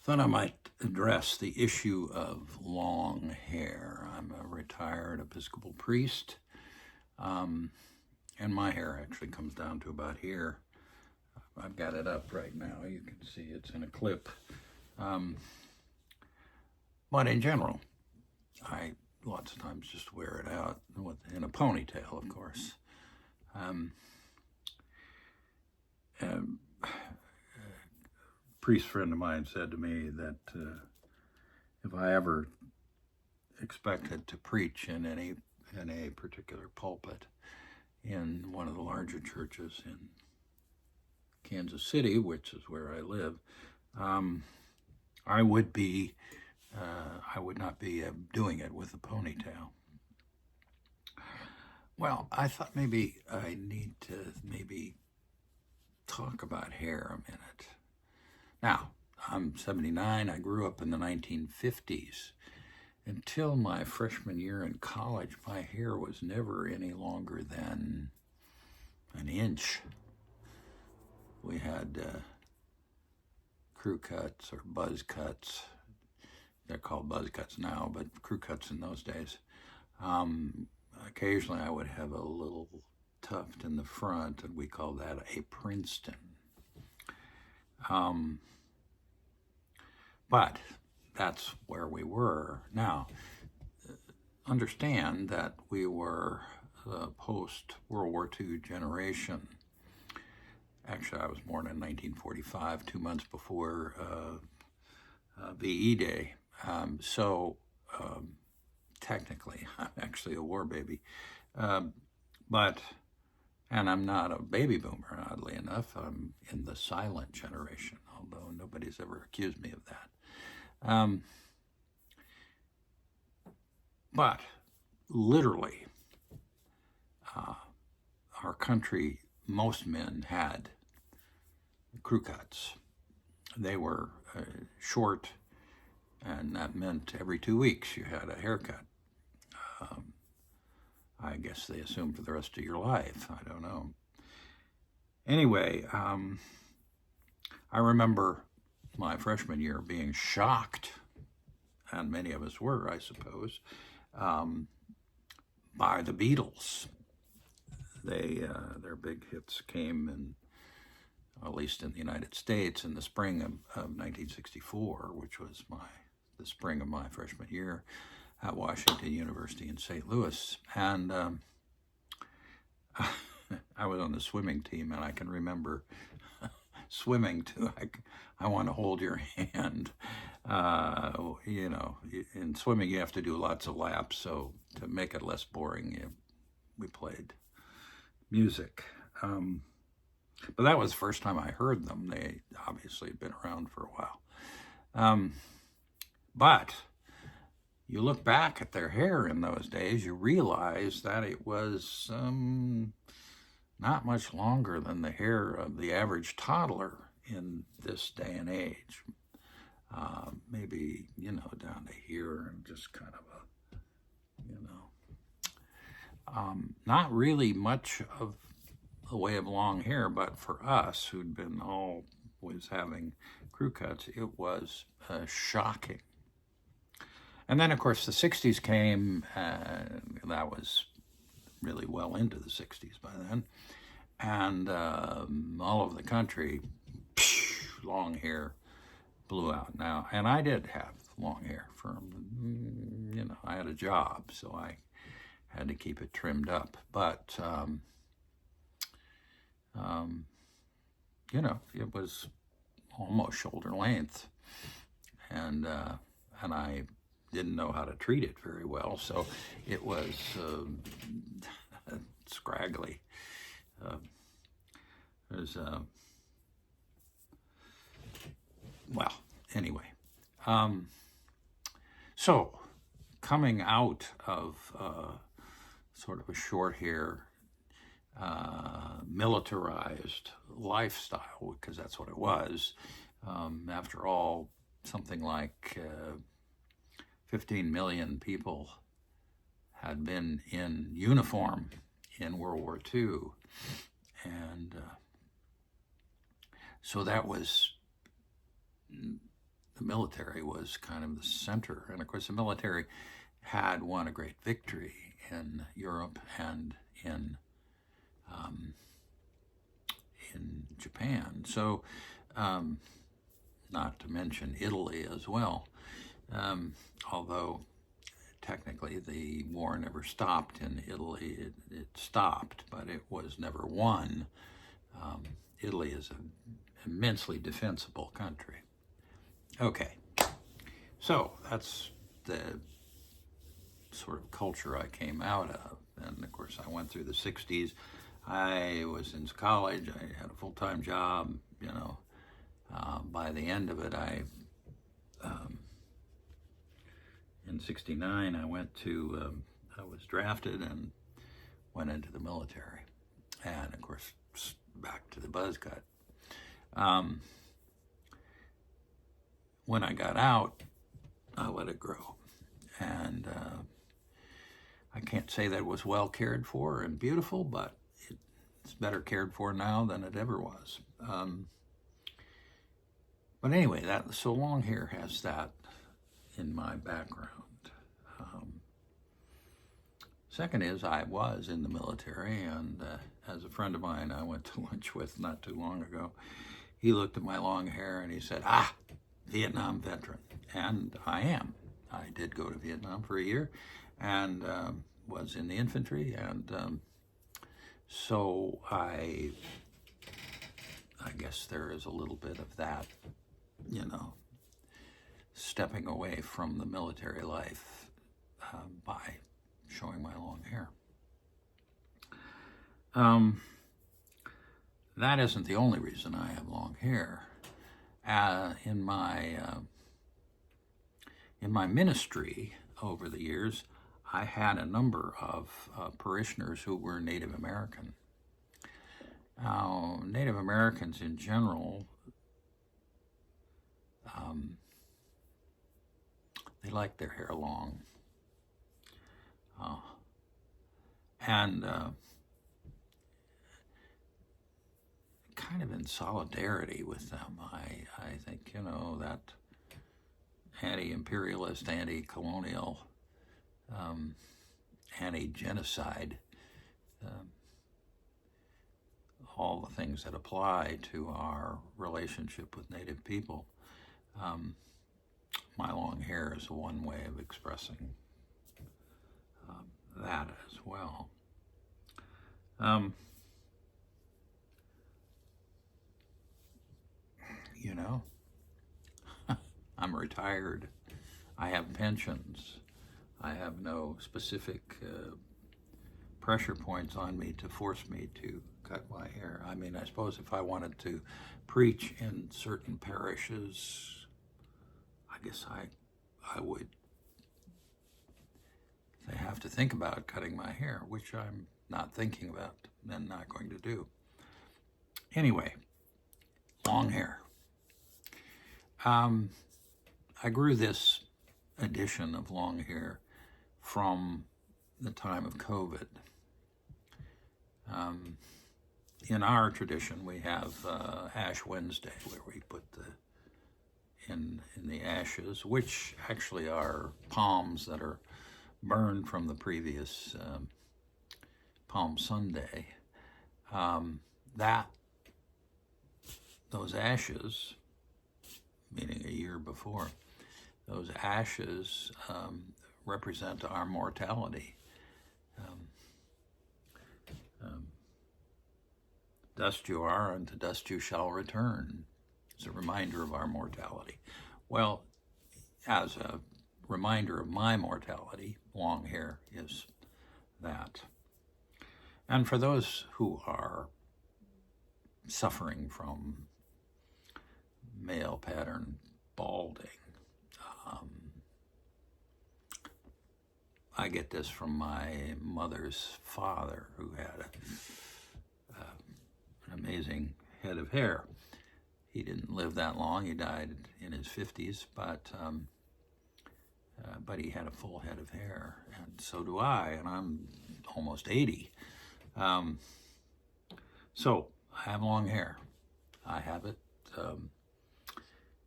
Thought I might address the issue of long hair. I'm a retired Episcopal priest, and my hair actually comes down to about here. I've got it up right now. You can see it's in a clip. But in general, I lots of times just wear it out in a ponytail, of course. A priest friend of mine said to me that if I ever expected to preach in a particular pulpit in one of the larger churches in Kansas City, which is where I live, I would not be doing it with a ponytail. Well, I thought maybe I need to talk about hair a minute. Now, I'm 79. I grew up in the 1950s. Until my freshman year in college, my hair was never any longer than an inch. We had crew cuts or buzz cuts. They're called buzz cuts now, but crew cuts in those days. Occasionally I would have a little tuft in the front, and we call that a Princeton. But that's where we were. Now, understand that we were the post-World War II generation. Actually, I was born in 1945, 2 months before VE Day. Technically, I'm actually a war baby. And I'm not a baby boomer, oddly enough. I'm in the silent generation, although nobody's ever accused me of that. But literally, our country, most men had crew cuts. They were short, and that meant every 2 weeks you had a haircut. I guess they assumed for the rest of your life. I don't know. Anyway, I remember my freshman year being shocked, and many of us were, I suppose, by the Beatles. Their big hits came at least in the United States, in the spring of 1964, which was the spring of my freshman year at Washington University in St. Louis. And I was on the swimming team, and I can remember swimming to I Want to Hold Your Hand. In swimming you have to do lots of laps, so to make it less boring, we played music. But that was the first time I heard them. They obviously had been around for a while. But you look back at their hair in those days, you realize that it was not much longer than the hair of the average toddler in this day and age. Maybe, down to here, and just kind of not really much of the way of long hair, but for us who'd been always having crew cuts, it was shocking. And then, of course, the 60s came, that was really well into the 60s by then, and all over the country, long hair blew out now. And I did have long hair I had a job, so I had to keep it trimmed up. But, it was almost shoulder length, and I didn't know how to treat it very well, so it was scraggly. Anyway. So, coming out of sort of a short hair, militarized lifestyle, because that's what it was. After all, something like 15 million people had been in uniform in World War II. And so that was the military was kind of the center. And of course, the military had won a great victory in Europe and in Japan. So, not to mention Italy as well. Although technically the war never stopped in Italy. It stopped, but it was never won. Italy is an immensely defensible country. Okay, so that's the sort of culture I came out of. And of course, I went through the 60s. I was in college. I had a full-time job, you know. By the end of it, in 69, I was drafted and went into the military. And of course, back to the buzz cut. When I got out, I let it grow. And I can't say that it was well cared for and beautiful, but it's better cared for now than it ever was. But anyway, so long hair has that in my background. Second is, I was in the military, and as a friend of mine I went to lunch with not too long ago, he looked at my long hair and he said, Vietnam veteran. And I am. I did go to Vietnam for a year and was in the infantry, and so I guess there is a little bit of that, you know, stepping away from the military life by showing my long hair. That isn't the only reason I have long hair. In my ministry over the years, I had a number of parishioners who were Native American. Now, Native Americans in general, they like their hair long. And kind of in solidarity with them, I think, you know, that anti-imperialist, anti-colonial, anti-genocide, all the things that apply to our relationship with Native people. My long hair is one way of expressing that as well. You know, I'm retired. I have pensions. I have no specific pressure points on me to force me to cut my hair. I mean, I suppose if I wanted to preach in certain parishes, I guess I would. They have to think about cutting my hair, which I'm not thinking about and not going to do. Anyway, long hair. I grew this edition of long hair from the time of COVID. In our tradition, we have Ash Wednesday, where we put in the ashes, which actually are palms that are burned from the previous Palm Sunday. Those ashes, meaning a year before, those ashes represent our mortality. Dust you are, and to dust you shall return. It's a reminder of our mortality. Well, as a reminder of my mortality, long hair is that. And for those who are suffering from male pattern balding, I get this from my mother's father, who had an amazing head of hair. He didn't live that long. He died in his 50s, but he had a full head of hair, and so do I, and I'm almost 80. So I have long hair. I have it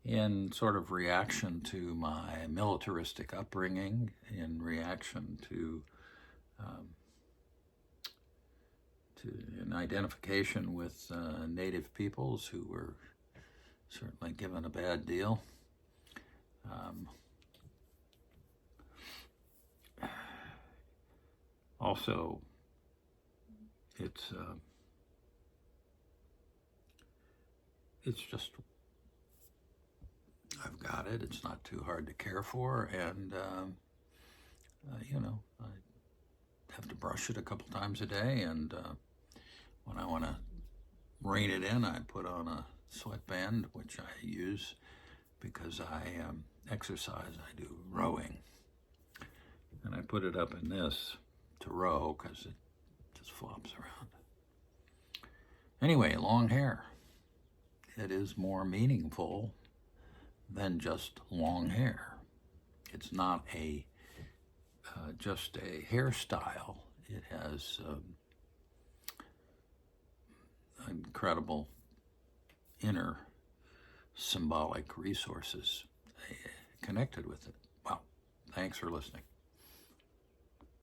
in sort of reaction to my militaristic upbringing, in reaction to an identification with native peoples who were certainly given a bad deal. Also, it's just, I've got it. It's not too hard to care for, and you know, I have to brush it a couple times a day, and when I want to rein it in, I put on a sweatband, which I use because I exercise. I do rowing, and I put it up in this to row because it just flops around. Anyway, long hair. It is more meaningful than just long hair. It's not just a hairstyle. It has incredible inner symbolic resources connected with it. Well, thanks for listening.